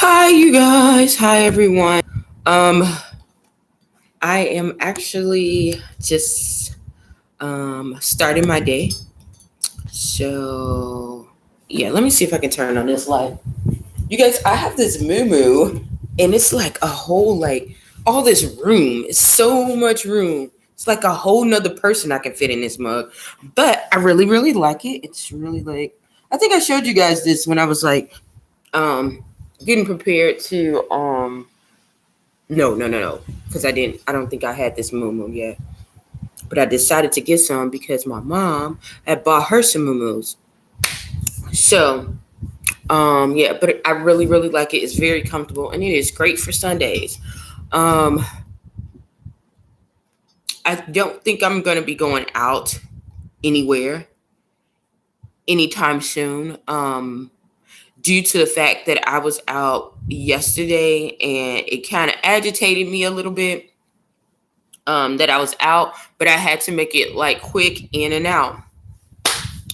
Hi, you guys. Hi, everyone. Um, I am actually just starting my day. So, yeah, let me see if I can turn on this light. You guys, I have this moo and it's like a whole, like, all this room. It's so much room. It's like a whole nother person I can fit in this mug. But I really, really like it. It's really like, I think I showed you guys this when I was like, um, getting prepared to, no. Because I don't think I had this moo yet. But I decided to get some because my mom had bought her some moo. So, yeah, but I really, really like it. It's very comfortable and it is great for Sundays. Um, I don't think I'm going to be going out anywhere anytime soon. Due to the fact that I was out yesterday and it kind of agitated me a little bit. That I was out, but I had to make it like quick in and out.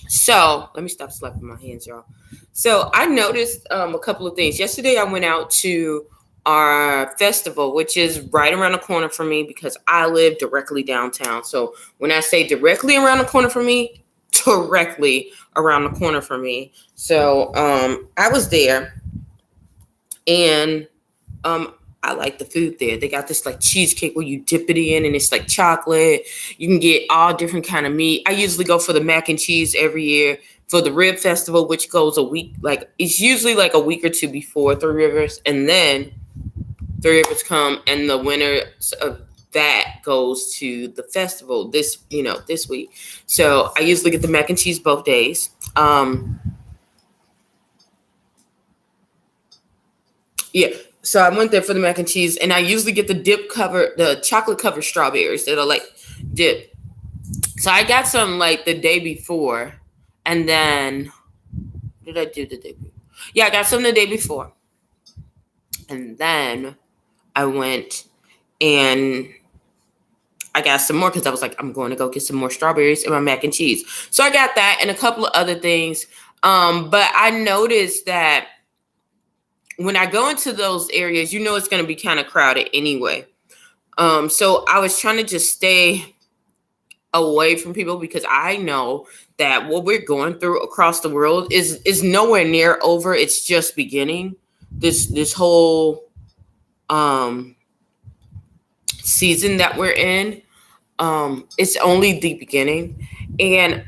So let me stop slapping my hands, y'all. So I noticed a couple of things. Yesterday, I went out to our festival, which is right around the corner from me because I live directly downtown. So when I say directly around the corner from me, directly around the corner from me. So I was there and um, I like the food there. They got this like cheesecake where you dip it in and it's like chocolate. You can get all different kind of meat. I usually go for the mac and cheese every year for the rib festival, which goes a week. Like it's usually like a week or two before Three Rivers, and then Three Rivers come, and the winner of that goes to the festival this week. So I usually get the mac and cheese both days. Yeah. So I went there for the mac and cheese, and I usually get the chocolate covered strawberries that are like dip. So I got some like the day before, and then what did I do the day before? Yeah, I got some the day before, and then I went and I got some more because I was like, I'm going to go get some more strawberries and my mac and cheese. So I got that and a couple of other things. But I noticed that when I go into those areas, it's going to be kind of crowded anyway. So I was trying to just stay away from people because I know that what we're going through across the world is nowhere near over. It's just beginning. This whole um season that we're in, it's only the beginning. And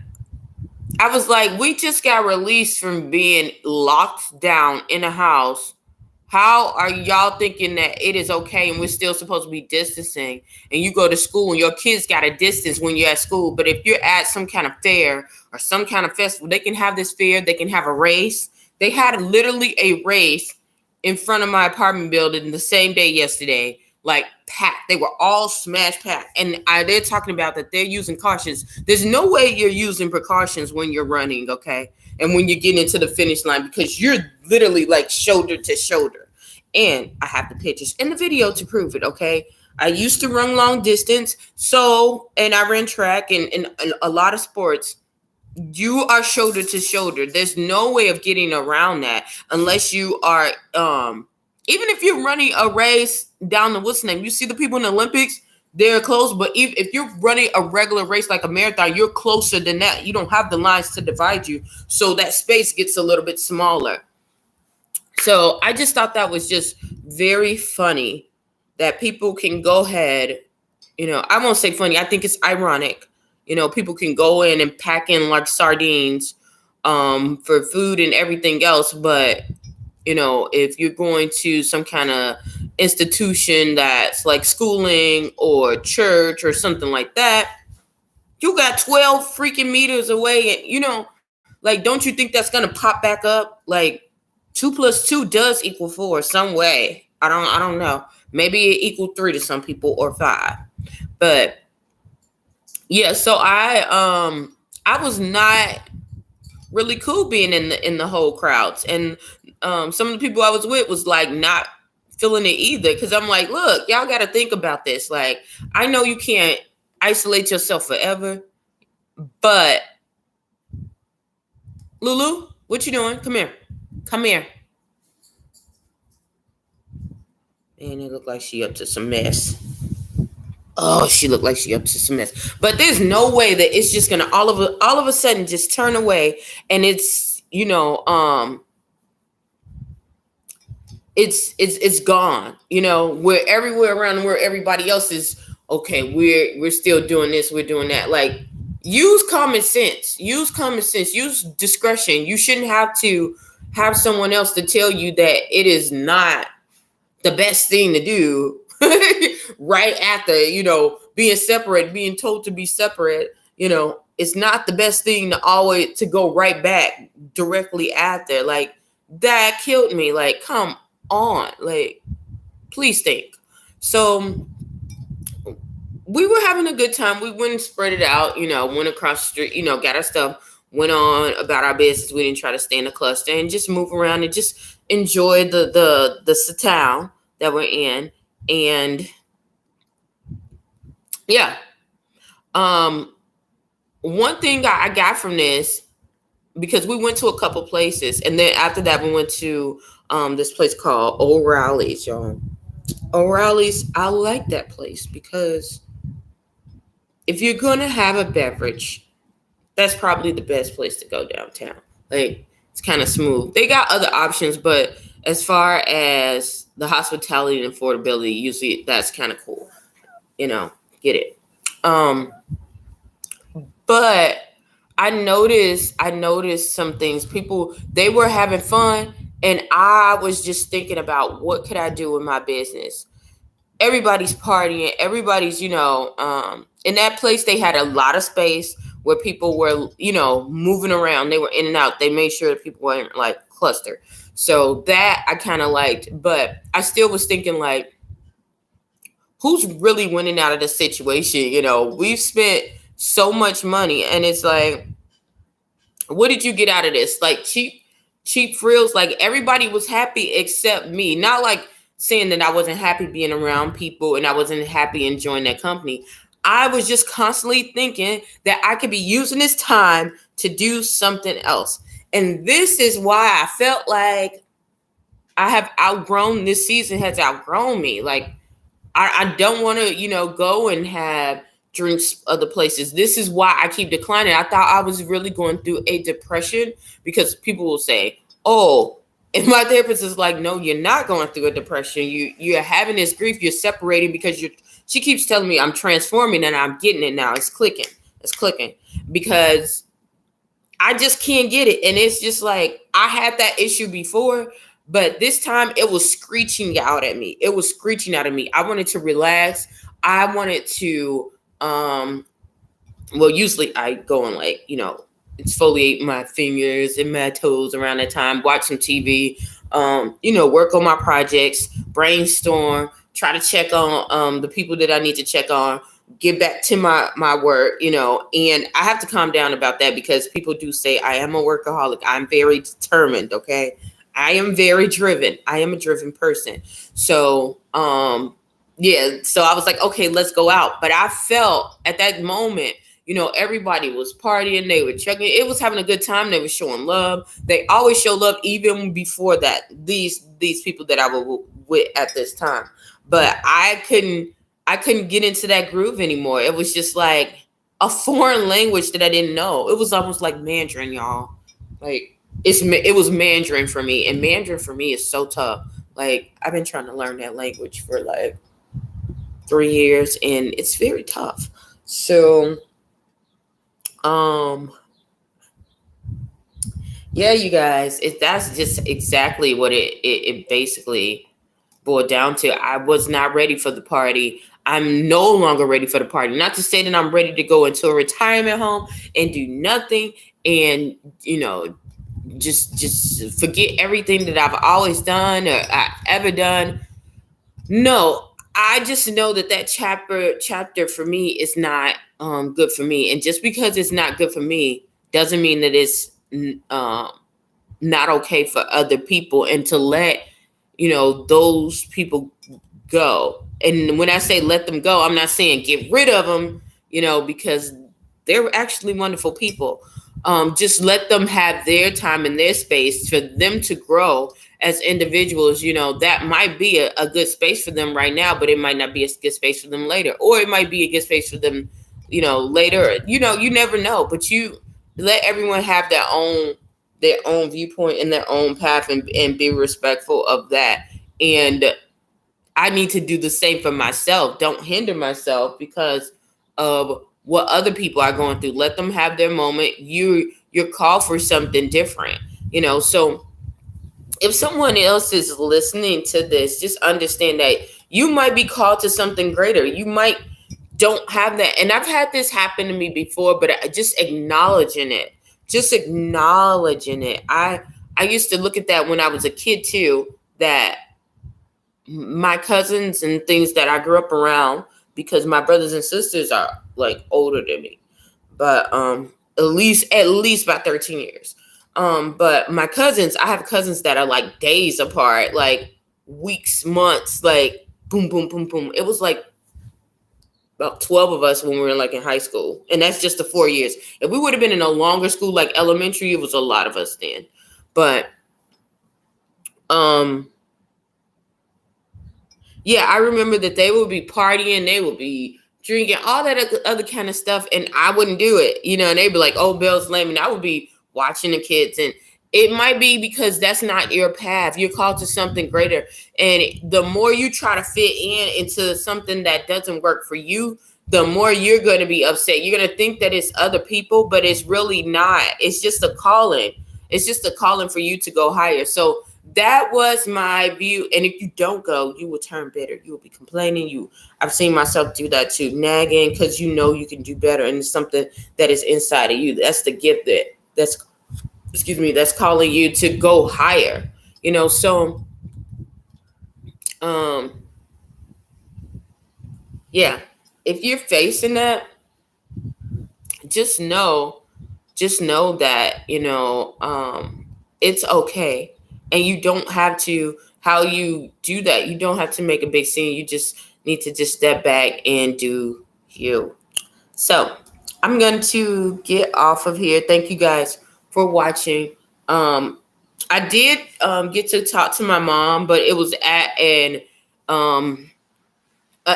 I was like, we just got released from being locked down in a house. How are y'all thinking that it is okay and we're still supposed to be distancing? And you go to school and your kids got a distance when you're at school. But if you're at some kind of fair or some kind of festival, they can have this fair, they can have a race. They had literally a race in front of my apartment building the same day yesterday, like packed. They were all smash packed. And they're talking about that they're using cautions. There's no way you're using precautions when you're running, okay? And when you get into the finish line because you're literally like shoulder to shoulder. And I have the pictures and the video to prove it, okay? I used to run long distance, and I ran track and a lot of sports. You are shoulder to shoulder. There's no way of getting around that unless you are, even if you're running a race down the what's name, you see the people in the Olympics, they're close. But if you're running a regular race like a marathon, you're closer than that. You don't have the lines to divide you, so that space gets a little bit smaller. So I just thought that was just very funny that people can go ahead. I won't say funny. I think it's ironic. People can go in and pack in like sardines for food and everything else. But, if you're going to some kind of institution that's like schooling or church or something like that, you got 12 freaking meters away. And, like, don't you think that's going to pop back up? Like, 2 plus 2 does equal 4 some way. I don't know. Maybe it equaled 3 to some people or 5. But yeah, so I was not really cool being in the whole crowds. And some of the people I was with was like not feeling it either. Cause I'm like, look, y'all gotta think about this. Like, I know you can't isolate yourself forever, but Lulu, what you doing? Come here. Come here. And it looked like she up to some mess. Oh, she looked like she up to some mess. But there's no way that it's just gonna all of a sudden just turn away, and it's it's gone. We're everywhere around where everybody else is. Okay, we're still doing this, we're doing that. Like, use common sense. Use common sense. Use discretion. You shouldn't have to have someone else to tell you that it is not the best thing to do right after, being separate, being told to be separate. It's not the best thing to always to go right back directly after. Like, that killed me. Like, come on, like, please think. So we were having a good time. We went and spread it out, went across the street, got our stuff, went on about our business. We didn't try to stay in a cluster and just move around and just enjoy the town that we're in. And yeah, one thing I got from this, because we went to a couple places, and then after that we went to this place called O'Reilly's, y'all. O'Reilly's, I like that place because if you're gonna have a beverage, that's probably the best place to go downtown. Like, it's kind of smooth. They got other options, but as far as the hospitality and affordability, usually that's kind of cool. Get it. But I noticed some things. People, they were having fun, and I was just thinking about what could I do with my business. Everybody's partying. Everybody's, in that place, they had a lot of space where people were, moving around. They were in and out. They made sure that people weren't like clustered. So that I kind of liked, but I still was thinking, like, who's really winning out of the situation? We've spent so much money, and it's like, what did you get out of this? Like, cheap frills. Like, everybody was happy except me. Not like saying that I wasn't happy being around people and I wasn't happy enjoying that company. I was just constantly thinking that I could be using this time to do something else. And this is why I felt like I have outgrown, this season has outgrown me. Like, I don't want to, go and have drinks other places. This is why I keep declining. I thought I was really going through a depression, because people will say, oh, and my therapist is like, no, you're not going through a depression. You're having this grief. You're separating because she keeps telling me I'm transforming and I'm getting it now. It's clicking. Because I just can't get it. And it's just like, I had that issue before, but this time it was screeching out at me. It was screeching out at me. I wanted to relax. I wanted to, usually I go and exfoliate my fingers and my toes around that time, watch some TV, work on my projects, brainstorm, try to check on the people that I need to check on, get back to my work, and I have to calm down about that, because people do say I am a workaholic. I'm very determined, okay? I am very driven. I am a driven person. So, so I was like, okay, let's go out. But I felt at that moment, everybody was partying. They were checking. It was having a good time. They were showing love. They always show love, even before that. These people that I was with at this time. But I couldn't get into that groove anymore. It was just like a foreign language that I didn't know. It was almost like Mandarin, y'all. Like, it was Mandarin for me. And Mandarin for me is so tough. Like, I've been trying to learn that language for like 3 years, and it's very tough. So, you guys, that's just exactly what it basically boiled down to. I was not ready for the party. I'm no longer ready for the party. Not to say that I'm ready to go into a retirement home and do nothing and, just forget everything that I've always done or I've ever done. No, I just know that chapter for me is not good for me. And just because it's not good for me doesn't mean that it's not okay for other people, and to let, those people go. And when I say let them go, I'm not saying get rid of them, because they're actually wonderful people. just let them have their time and their space for them to grow as individuals. That might be a good space for them right now, but it might not be a good space for them later, or it might be a good space for them, later. You never know, but you let everyone have their own viewpoint and their own path, and be respectful of that. And I need to do the same for myself. Don't hinder myself because of what other people are going through. Let them have their moment. You're called for something different, So if someone else is listening to this, just understand that you might be called to something greater. You might don't have that. And I've had this happen to me before, but just acknowledging it. Just acknowledging it. I used to look at that when I was a kid too, that my cousins and things that I grew up around, because my brothers and sisters are like older than me, but at least about 13 years. But my cousins, I have cousins that are like days apart, like weeks, months, like boom, boom, boom, boom. It was like about 12 of us when we were like in high school, and that's just the 4 years. If we would have been in a longer school, like elementary, it was a lot of us then. But yeah, I remember that they would be partying, they would be drinking, all that other kind of stuff, and I wouldn't do it, and they'd be like, "Oh, Bill's lame," and I would be watching the kids. And it might be because that's not your path. You're called to something greater, and the more you try to fit into something that doesn't work for you, the more you're going to be upset. You're going to think that it's other people, but it's really not. It's just a calling. It's just a calling for you to go higher. So that was my view. And if you don't go, you will turn bitter. You will be complaining. I've seen myself do that too, nagging, because you can do better, and it's something that is inside of you. That's the gift that's calling you to go higher. So yeah, if you're facing that, just know that it's okay. And you don't have to, how you do that, you don't have to make a big scene. You just need to just step back and do you. So I'm going to get off of here. Thank you guys for watching. I did get to talk to my mom, but it was at an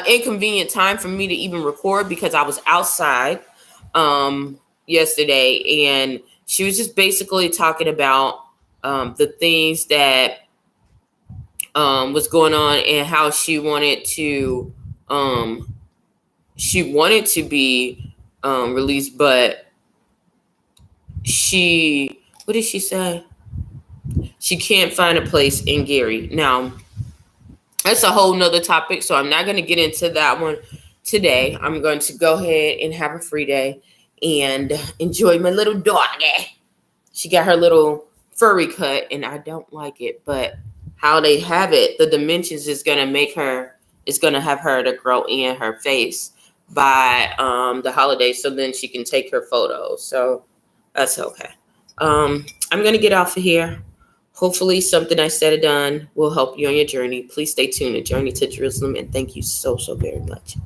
inconvenient time for me to even record, because I was outside yesterday, and she was just basically talking about the things that was going on, and how she wanted to be released, but what did she say? She can't find a place in Gary. Now, that's a whole nother topic, so I'm not going to get into that one today. I'm going to go ahead and have a free day and enjoy my little doggy. She got her little furry cut, and I don't like it, but how they have it, the dimensions is going to have her to grow in her face by the holidays, so then she can take her photos. So that's okay. I'm going to get off of here. Hopefully something I said or done will help you on your journey. Please stay tuned to Journey to Jerusalem, and thank you so, so very much.